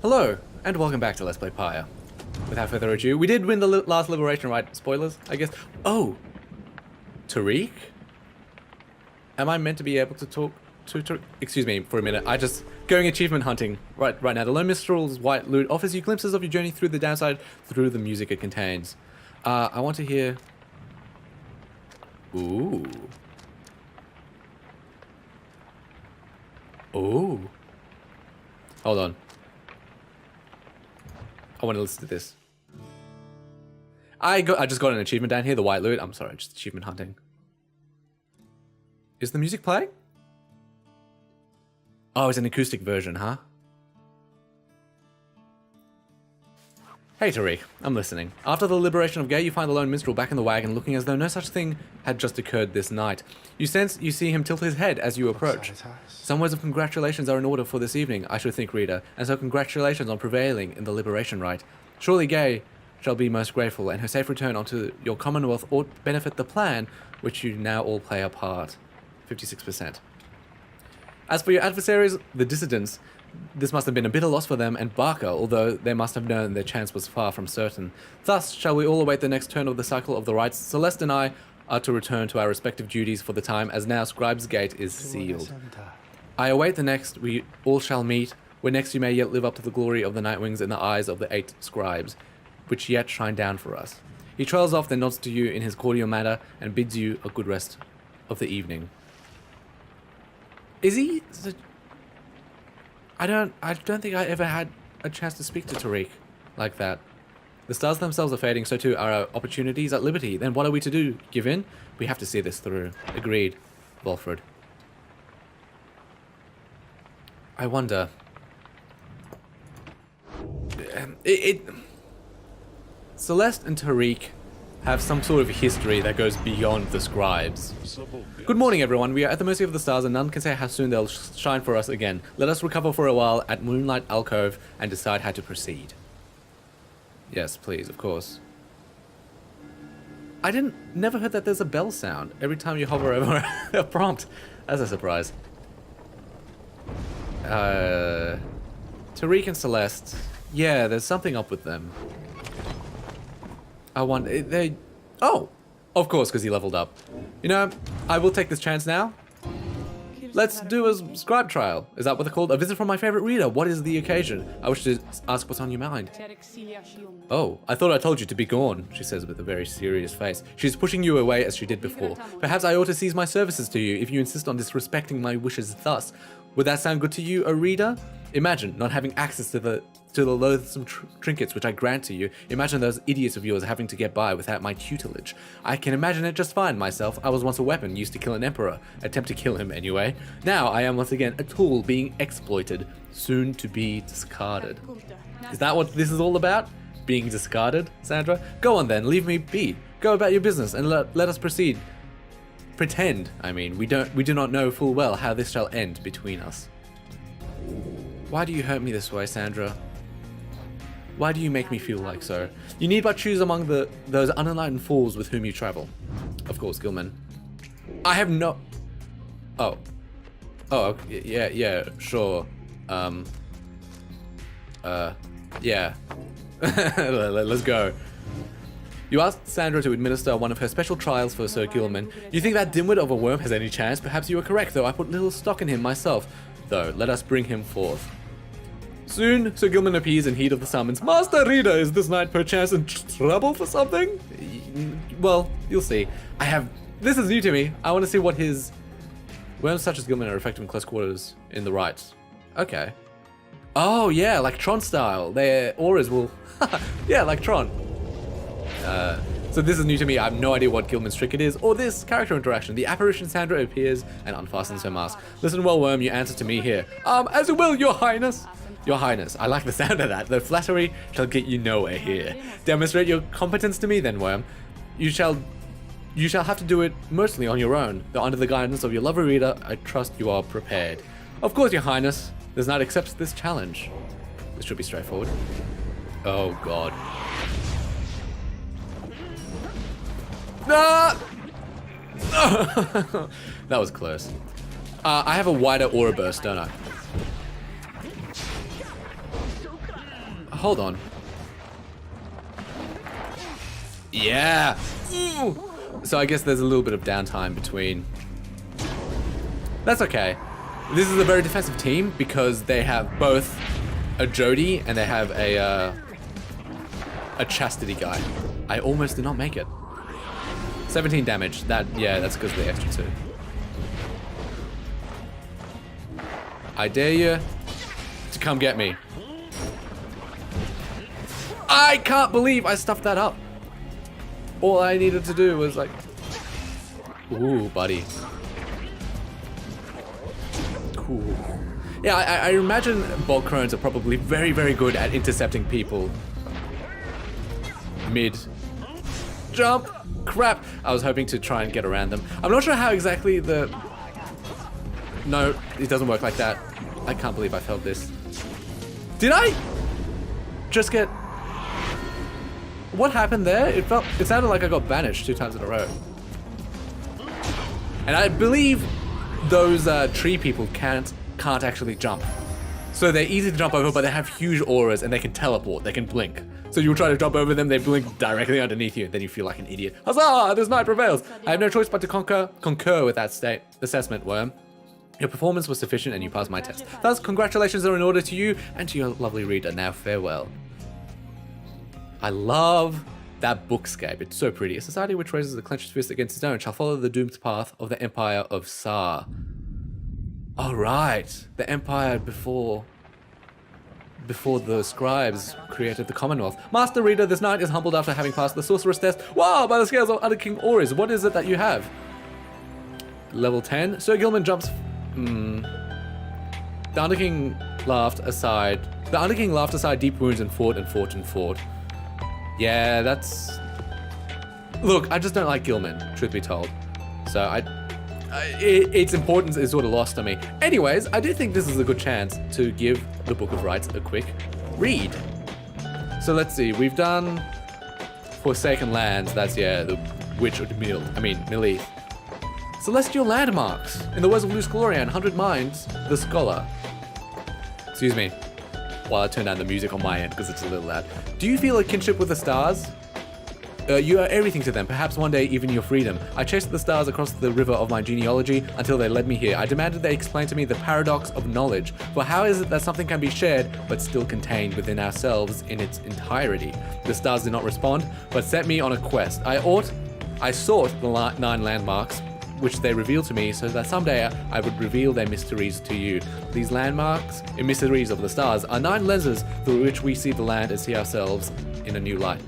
Hello, and welcome back to Let's Play Pyre. Without further ado, we did win the last liberation, right? Spoilers, I guess. Oh! Tariq? Am I meant to be able to talk to Tariq? Excuse me for a minute, I just... Going achievement hunting right now. The Lone Minstrel's white loot offers you glimpses of your journey through the downside through the music it contains. I want to hear... Ooh. Ooh. Hold on. I want to listen to this. I just got an achievement down here, the white loot. I'm sorry, just achievement hunting. Is the music playing? Oh, it's an acoustic version, huh? Hey Tariq, I'm listening. After the liberation of Gay, you find the Lone Minstrel back in the wagon looking as though no such thing had just occurred this night. You see him tilt his head as you approach. Some words of congratulations are in order for this evening, I should think, reader, and so congratulations on prevailing in the liberation rite. Surely Gay shall be most grateful, and her safe return onto your commonwealth ought benefit the plan, which you now all play a part. 56%. As for your adversaries, the dissidents, this must have been a bitter loss for them and Barker, although they must have known their chance was far from certain. Thus, shall we all await the next turn of the cycle of the rites. Celeste and I are to return to our respective duties for the time, as now Scribe's Gate is sealed. I await the next we all shall meet, where next you may yet live up to the glory of the Nightwings in the eyes of the 8 scribes, which yet shine down for us. He trails off, then nods to you in his cordial manner, and bids you a good rest of the evening. Is he... I don't think I ever had a chance to speak to Tariq like that. The stars themselves are fading, so too are our opportunities at liberty. Then what are we to do? Give in? We have to see this through. Agreed, Walfred. I wonder... Celeste and Tariq have some sort of history that goes beyond the scribes. Good morning, everyone. We are at the mercy of the stars, and none can say how soon they'll shine for us again. Let us recover for a while at Moonlight Alcove and decide how to proceed. Yes, please, of course. I never heard that there's a bell sound every time you hover over a prompt. That's a surprise. Tariq and Celeste. Yeah, there's something up with them. I want they... Oh! Of course, because he leveled up. You know, I will take this chance now. Let's do a scribe trial. Is that what they're called? A visit from my favorite reader. What is the occasion? I wish to ask what's on your mind. Oh, I thought I told you to be gone, she says with a very serious face. She's pushing you away as she did before. Perhaps I ought to cease my services to you if you insist on disrespecting my wishes thus. Would that sound good to you, a reader? Imagine not having access to the loathsome trinkets which I grant to you. Imagine those idiots of yours having to get by without my tutelage. I can imagine it just fine myself. I was once a weapon used to kill an emperor. Attempt to kill him anyway. Now I am once again a tool being exploited, soon to be discarded. Is that what this is all about? Being discarded, Sandra? Go on then, leave me be. Go about your business and let us proceed. Pretend, I mean, we do not know full well how this shall end between us. Why do you hurt me this way, Sandra? Why do you make me feel like so? You need but choose among those unenlightened fools with whom you travel. Of course, Gilman. I have no... Oh. Oh, yeah, sure. Yeah. Let's go. You asked Sandra to administer one of her special trials for Sir Gilman. You think that dimwit of a worm has any chance? Perhaps you are correct, though I put little stock in him myself. Though, let us bring him forth. Soon, Sir Gilman appears in heat of the summons. Master Reader, is this knight perchance in trouble for something? Well, you'll see. This is new to me. I want to see what his... Worms such as Gilman are effective in close quarters in the rites. Okay. Oh, yeah, like Tron style. Their auras will... Yeah, like Tron. So this is new to me. I have no idea what Gilman's trick it is, or this character interaction. The apparition Sandra appears and unfastens her mask. Listen well, Worm, you answer to me here. As you will, Your Highness. Your Highness, I like the sound of that. The flattery shall get you nowhere here. Demonstrate your competence to me then, Worm. You shall have to do it mostly on your own, though under the guidance of your lovely reader, I trust you are prepared. Of course, Your Highness. This knight accepts this challenge. This should be straightforward. Oh, God. Ah! That was close. I have a wider aura burst, don't I? hold on. Yeah. Ooh. So I guess there's a little bit of downtime between. That's okay. This is a very defensive team because they have both a Jody and they have a Chastity guy. I almost did not make it. 17 damage. That's because of the extra 2. I dare you to come get me. I can't believe I stuffed that up. All I needed to do was like... Ooh, buddy. Cool. Yeah, I imagine Bog Crones are probably very, very good at intercepting people. Mid. Jump! Crap! I was hoping to try and get around them. I'm not sure how exactly the... No, it doesn't work like that. I can't believe I failed this. Did I just get... What happened there? It sounded like I got banished 2 times in a row. And I believe those tree people can't actually jump. So they're easy to jump over, but they have huge auras and they can teleport, they can blink. So you'll try to jump over them, they blink directly underneath you, and then you feel like an idiot. Huzzah! This night prevails! I have no choice but to concur with that assessment, Worm. Your performance was sufficient and you passed my test. Thus, congratulations are in order to you and to your lovely reader. Now, farewell. I love that bookscape. It's so pretty. A society which raises a clenched fist against its own shall follow the doomed path of the Empire of Sar. Oh, right. The Empire before the scribes created the Commonwealth. Master Reader, this knight is humbled after having passed the sorcerer's test. Wow, by the scales of Under King Oris, what is it that you have? Level 10. Sir Gilman jumps... The Under King laughed aside. The Under King laughed aside deep wounds and fought and fought and fought. Yeah, that's... Look, I just don't like Gilman, truth be told. So its importance is sort of lost on me. Anyways, I do think this is a good chance to give the Book of Rites a quick read. So let's see, we've done Forsaken Lands, that's, yeah, the Witch of Milith. Celestial Landmarks, in the words of Luce Glorian, 100 Minds, the Scholar. Excuse me, while I turn down the music on my end, because it's a little loud. Do you feel a kinship with the stars? You are everything to them, perhaps one day even your freedom. I chased the stars across the river of my genealogy until they led me here. I demanded they explain to me the paradox of knowledge. For how is it that something can be shared, but still contained within ourselves in its entirety? The stars did not respond, but set me on a quest. I sought the 9 landmarks, which they revealed to me, so that someday I would reveal their mysteries to you. These landmarks, and mysteries of the stars, are 9 lenses through which we see the land and see ourselves in a new light.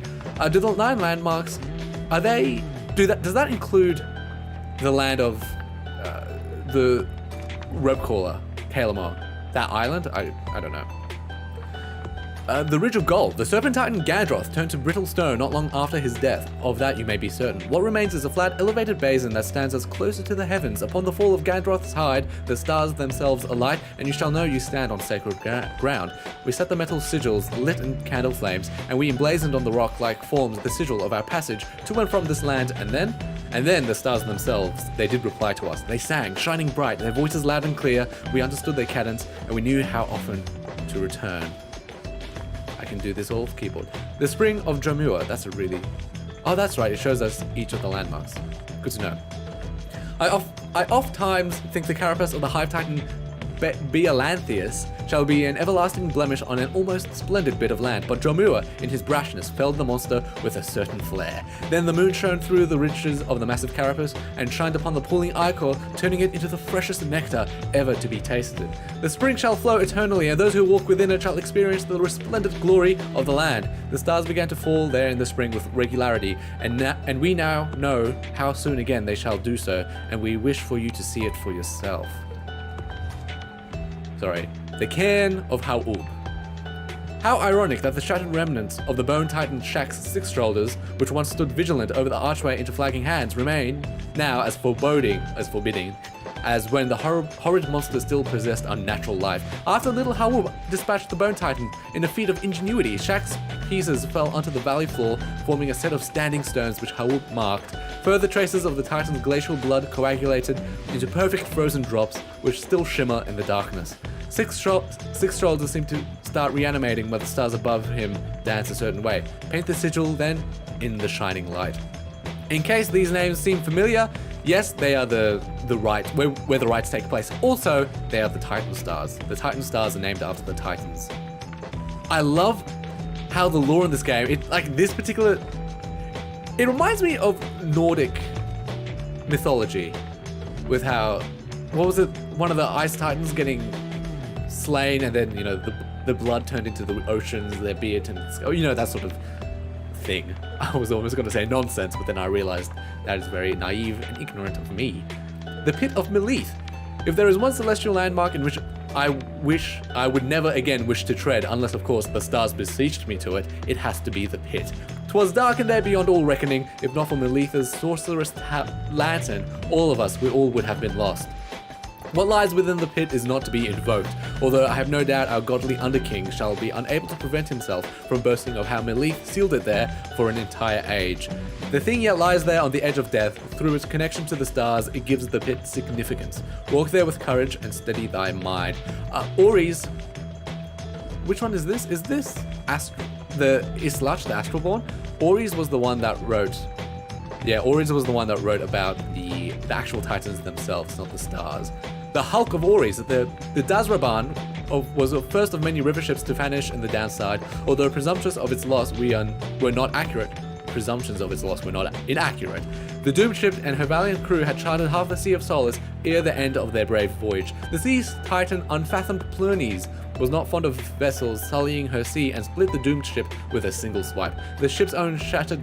Do the 9 landmarks, does that include the land of the rope caller, Kalamar? That island? I don't know. The Ridge of Gold. The Serpent Titan Gandroth turned to brittle stone not long after his death. Of that you may be certain. What remains is a flat, elevated basin that stands as closer to the heavens. Upon the fall of Gandroth's hide, the stars themselves alight, and you shall know you stand on sacred ground. We set the metal sigils lit in candle flames, and we emblazoned on the rock-like forms the sigil of our passage to and from this land, and then the stars themselves, they did reply to us. They sang, shining bright, their voices loud and clear. We understood their cadence, and we knew how often to return. I can do this all off keyboard. The Spring of Dromua, that's a really... Oh, that's right, it shows us each of the landmarks. Good to know. I oft times think the carapace of the Hive Titan Bealanthius shall be an everlasting blemish on an almost splendid bit of land, but Dromua, in his brashness, felled the monster with a certain flair. Then the moon shone through the riches of the massive carapace and shined upon the pooling ichor, turning it into the freshest nectar ever to be tasted. The spring shall flow eternally, and those who walk within it shall experience the resplendent glory of the land. The stars began to fall there in the spring with regularity, and we now know how soon again they shall do so, and we wish for you to see it for yourself. Sorry. The Cairn of Ha'ub. How ironic that the shattered remnants of the Bone Titan Shaq's 6 shoulders, which once stood vigilant over the archway into flagging hands, remain now as forbidding as when the horrid monster still possessed unnatural life. After little Ha'ub dispatched the Bone Titan in a feat of ingenuity, Shaq's pieces fell onto the valley floor, forming a set of standing stones which Ha'ub marked. Further traces of the Titan's glacial blood coagulated into perfect frozen drops, which still shimmer in the darkness. Six shoulders seem to start reanimating while the stars above him dance a certain way. Paint the sigil then in the shining light. In case these names seem familiar, yes, they are the right where the rites take place. Also, they are the Titan stars. The Titan stars are named after the Titans. I love how the lore in this game, it reminds me of Nordic mythology with how, what was it, one of the ice titans getting slain and then, the blood turned into the oceans, their beard and that sort of thing. I was almost going to say nonsense, but then I realized that is very naive and ignorant of me. The Pit of Melith. If there is one celestial landmark in which I wish I would never again wish to tread, unless of course the stars beseeched me to it, it has to be the pit. 'Twas dark in there beyond all reckoning. If not for Melitha's sorceress lantern, all of us, we all would have been lost. What lies within the pit is not to be invoked, although I have no doubt our godly Underking shall be unable to prevent himself from boasting of how Melith sealed it there for an entire age. The thing yet lies there on the edge of death. Through its connection to the stars, it gives the pit significance. Walk there with courage and steady thy mind. Ori's... Which one is this? Is this the Islach, the Astralborn? Ori's was the one that wrote... Yeah, Ori's was the one that wrote about the actual Titans themselves, not the stars. The Hulk of Ori's, the Dazraban was the first of many river ships to vanish in the downside. Although presumptuous of its loss, were not accurate. Presumptions of its loss were not inaccurate. The doomed ship and her valiant crew had charted half the Sea of Solace ere the end of their brave voyage. The sea's titan, unfathomed Plurnes, was not fond of vessels sullying her sea and split the doomed ship with a single swipe. The ship's own shattered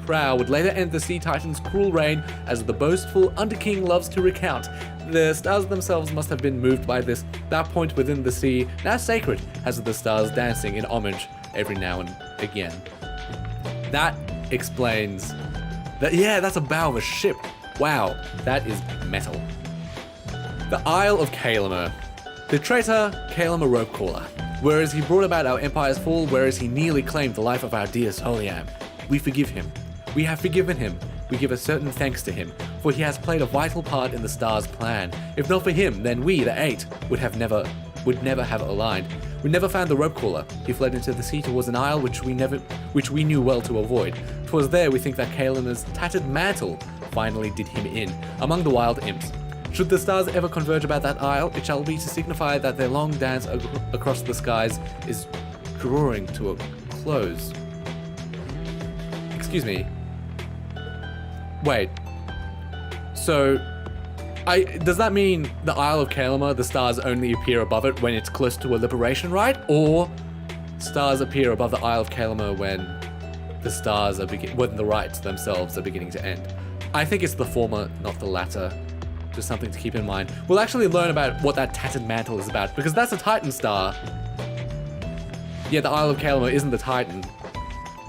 prow would later end the Sea Titan's cruel reign, as the boastful Underking loves to recount. The stars themselves must have been moved by that point within the sea, now sacred, as the stars dancing in homage every now and again. That explains that, yeah, that's a bow of a ship. Wow, that is metal. The Isle of Kalamer. The traitor Kalamer Ropecaller. Whereas he brought about our empire's fall, whereas he nearly claimed the life of our dear Soliam. We forgive him. We have forgiven him. We give a certain thanks to him, for he has played a vital part in the Stars' plan. If not for him, then we, the Eight, would never have aligned. We never found the Ropecaller. He fled into the sea towards an isle which we knew well to avoid. 'Twas there we think that Kalamer's tattered mantle finally did him in, among the wild imps. Should the stars ever converge about that isle, it shall be to signify that their long dance across the skies is drawing to a close. Excuse me. Wait. So, does that mean the Isle of Kalamer, the stars only appear above it when it's close to a liberation rite? Or stars appear above the Isle of Kalamer when the stars when the rites themselves are beginning to end? I think it's the former, not the latter. Just something to keep in mind. We'll actually learn about what that tattered mantle is about, because that's a Titan star. Yeah, the Isle of Kalamer isn't the Titan.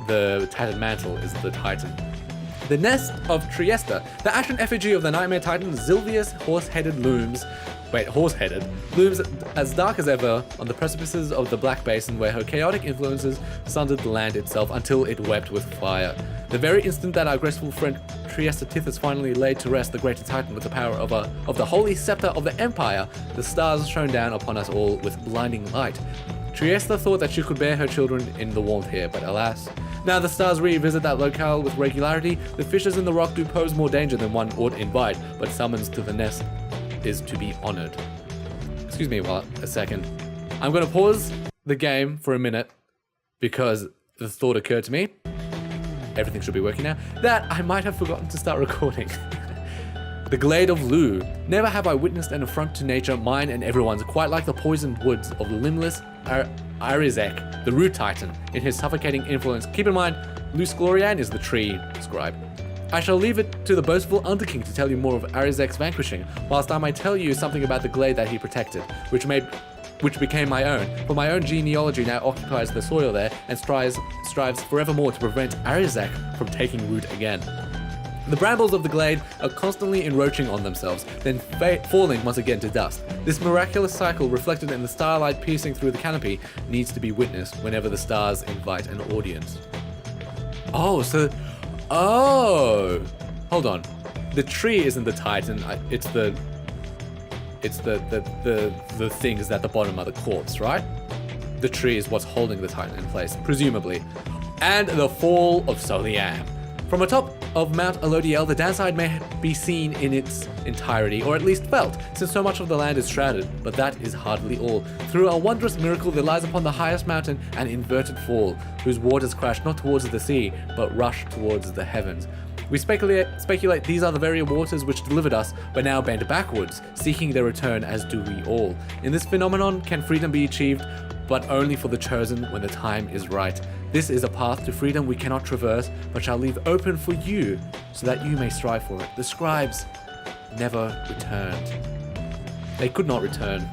The tattered mantle is the Titan. The Nest of Trieste. The ashen effigy of the nightmare titan Zilvius horse-headed looms as dark as ever on the precipices of the Black Basin, where her chaotic influences sundered the land itself until it wept with fire. The very instant that our graceful friend Trieste Tithys finally laid to rest the greater titan with the power of the holy scepter of the empire, the stars shone down upon us all with blinding light. Trieste thought that she could bear her children in the warmth here, but alas. Now the stars revisit that locale with regularity. The fissures in the rock do pose more danger than one ought invite, but summons to the nest is to be honored. Excuse me a second. I'm going to pause the game for a minute because the thought occurred to me. Everything should be working now. That I might have forgotten to start recording. The Glade of Lu. Never have I witnessed an affront to nature, mine and everyone's, quite like the poisoned woods of limbless Arizek, the root titan, in his suffocating influence. Keep in mind, Luce Glorian is the tree scribe. I shall leave it to the boastful Underking to tell you more of Arizek's vanquishing, whilst I might tell you something about the glade that he protected, which became my own, for my own genealogy now occupies the soil there and strives forevermore to prevent Arizek from taking root again. The brambles of the glade are constantly encroaching on themselves, then falling once again to dust. This miraculous cycle, reflected in the starlight piercing through the canopy, needs to be witnessed whenever the stars invite an audience. Oh, hold on. The tree isn't the titan. It's the things at the bottom of the corpse, right? the tree is what's holding the Titan in place, presumably. And the fall of Soliam. From atop of Mount Elodiel, the downside may be seen in its entirety, or at least felt, since so much of the land is shrouded, but that is hardly all. Through a wondrous miracle there lies upon the highest mountain an inverted fall, whose waters crash not towards the sea, but rush towards the heavens. We speculate these are the very waters which delivered us, but now bend backwards, seeking their return, as do we all. In this phenomenon can freedom be achieved, but only for the chosen when the time is right. This is a path to freedom we cannot traverse, but shall leave open for you, so that you may strive for it. The scribes never returned. They could not return.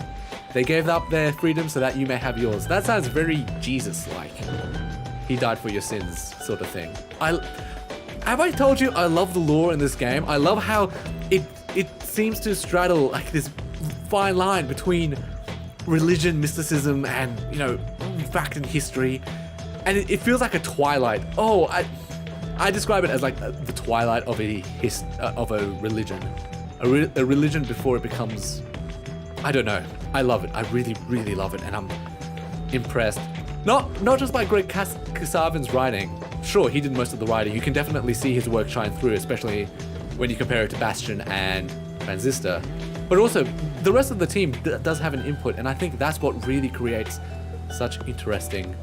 They gave up their freedom so that you may have yours. That sounds very Jesus-like. He died for your sins, sort of thing. Have I told you I love the lore in this game? I love how it seems to straddle like this fine line between religion, mysticism, and, you know, fact and history. And it feels like a twilight. Oh, I describe it as like the twilight of a religion. A religion before it becomes, I don't know. I love it. I really, really love it. And I'm impressed. Not just by Greg Kasavin's writing. Sure, he did most of the writing. You can definitely see his work shine through, especially when you compare it to Bastion and Transistor. But also, the rest of the team does have an input, and I think that's what really creates such interesting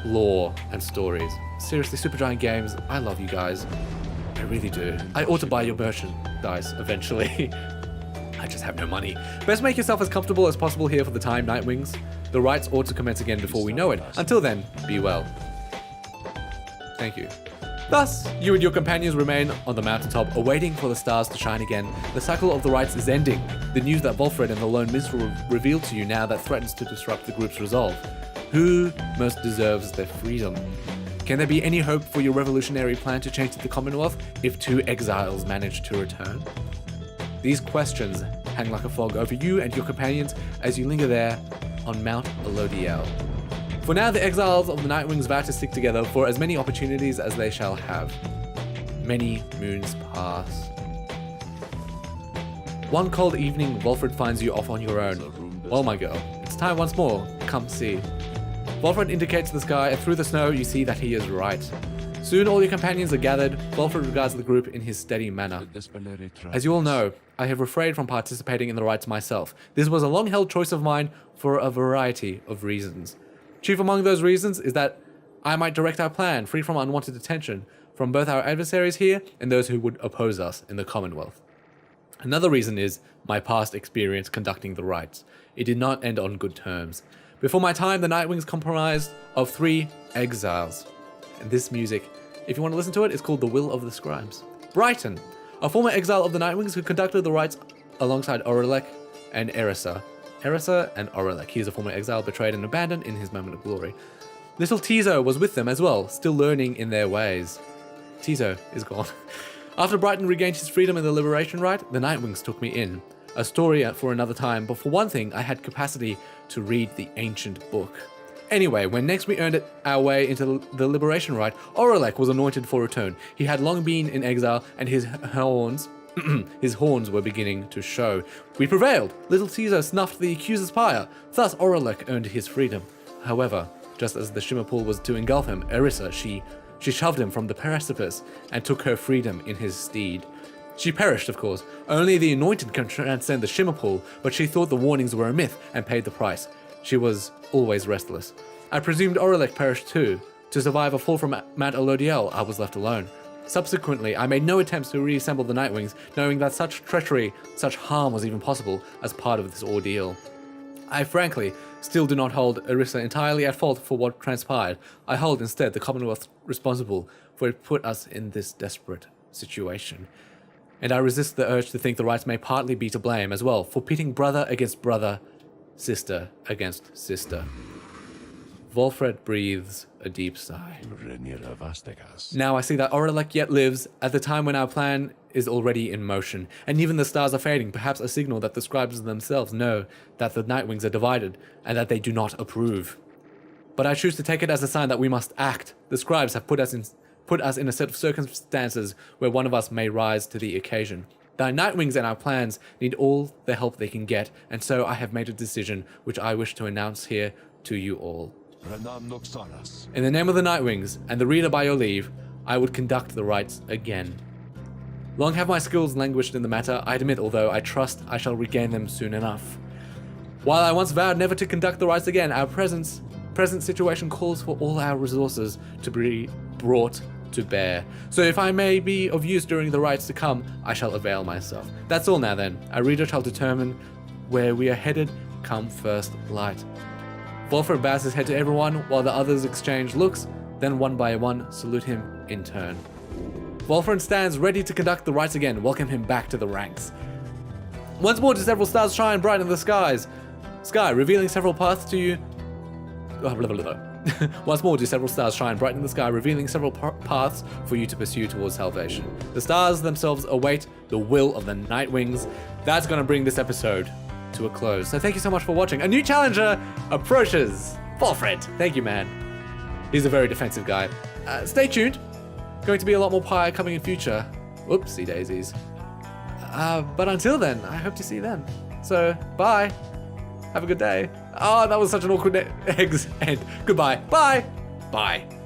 lore and stories. Seriously, Supergiant Games, I love you guys. I really do. I ought to buy your merchandise eventually. I just have no money. Best make yourself as comfortable as possible here for the time, Nightwings. The rites ought to commence again before we know it. Until then, be well. Thank you. Thus, you and your companions remain on the mountaintop, awaiting for the stars to shine again. The cycle of the rites is ending. The news that Volfred and the Lone Minstrel revealed to you now that threatens to disrupt the group's resolve. Who most deserves their freedom? Can there be any hope for your revolutionary plan to change the Commonwealth if 2 exiles manage to return? These questions hang like a fog over you and your companions as you linger there on Mount Elodiel. For now, the exiles of the Nightwings vow to stick together for as many opportunities as they shall have. Many moons pass. One cold evening, Volfred finds you off on your own. Well, my girl, it's time once more. Come see. Volfred indicates the sky, and through the snow you see that he is right. Soon all your companions are gathered. Volfred regards the group in his steady manner. As you all know, I have refrained from participating in the rites myself. This was a long-held choice of mine for a variety of reasons. Chief among those reasons is that I might direct our plan, free from unwanted attention, from both our adversaries here and those who would oppose us in the Commonwealth. Another reason is my past experience conducting the rites. It did not end on good terms. Before my time, the Nightwings comprised of 3 exiles. And this music, if you want to listen to it, is called The Will of the Scribes. Brighton, a former exile of the Nightwings who conducted the rites alongside Aurelek and Erisa. Erisa and Aurelek. He is a former exile betrayed and abandoned in his moment of glory. Little Tizo was with them as well, still learning in their ways. Tizo is gone. After Brighton regained his freedom in the Liberation Rite, the Nightwings took me in. A story for another time, but for one thing, I had capacity to read the ancient book. Anyway, when next we earned it our way into the Liberation Rite, Aurelek was anointed for return. He had long been in exile, and his horns were beginning to show. We prevailed. Little Caesar snuffed the accuser's pyre. Thus, Aurelek earned his freedom. However, just as the shimmer pool was to engulf him, Erisa, she shoved him from the precipice and took her freedom in his stead. She perished, of course. Only the anointed can transcend the shimmer pool, but she thought the warnings were a myth and paid the price. She was always restless. I presumed Aurelek perished too. To survive a fall from Mount Elodiel, I was left alone. Subsequently, I made no attempts to reassemble the Nightwings, knowing that such treachery, such harm was even possible as part of this ordeal. I frankly still do not hold Erisa entirely at fault for what transpired. I hold instead the Commonwealth responsible for it put us in this desperate situation. And I resist the urge to think the rights may partly be to blame as well for pitting brother against brother, sister against sister. Volfred breathes a deep sigh. Now I see that Aurelek yet lives at the time when our plan is already in motion, and even the stars are fading, perhaps a signal that the scribes themselves know that the Nightwings are divided, and that they do not approve. But I choose to take it as a sign that we must act. The scribes have put us in a set of circumstances where one of us may rise to the occasion. The Nightwings and our plans need all the help they can get, and so I have made a decision which I wish to announce here to you all. In the name of the Nightwings, and the reader by your leave, I would conduct the rites again. Long have my skills languished in the matter, I admit, although I trust I shall regain them soon enough. While I once vowed never to conduct the rites again, our present situation calls for all our resources to be brought to bear. So if I may be of use during the rites to come, I shall avail myself. That's all now then. Our reader shall determine where we are headed come first light. Volfred bows his head to everyone, while the others exchange looks, then one by one salute him in turn. Volfred stands ready to conduct the rites again, welcome him back to the ranks. Once more do several stars shine bright in the sky, revealing several paths to you. Once more do several stars shine bright in the sky, revealing several paths for you to pursue towards salvation. The stars themselves await the will of the Nightwings. That's going to bring this episode to a close. So thank you so much for watching. A new challenger approaches. Volfred, thank you, man. He's a very defensive guy. Stay tuned. Going to be a lot more Pyre coming in future. Whoopsie daisies. But until then, I hope to see you then. So, bye. Have a good day. Oh, that was such an awkward end. Goodbye. Bye. Bye.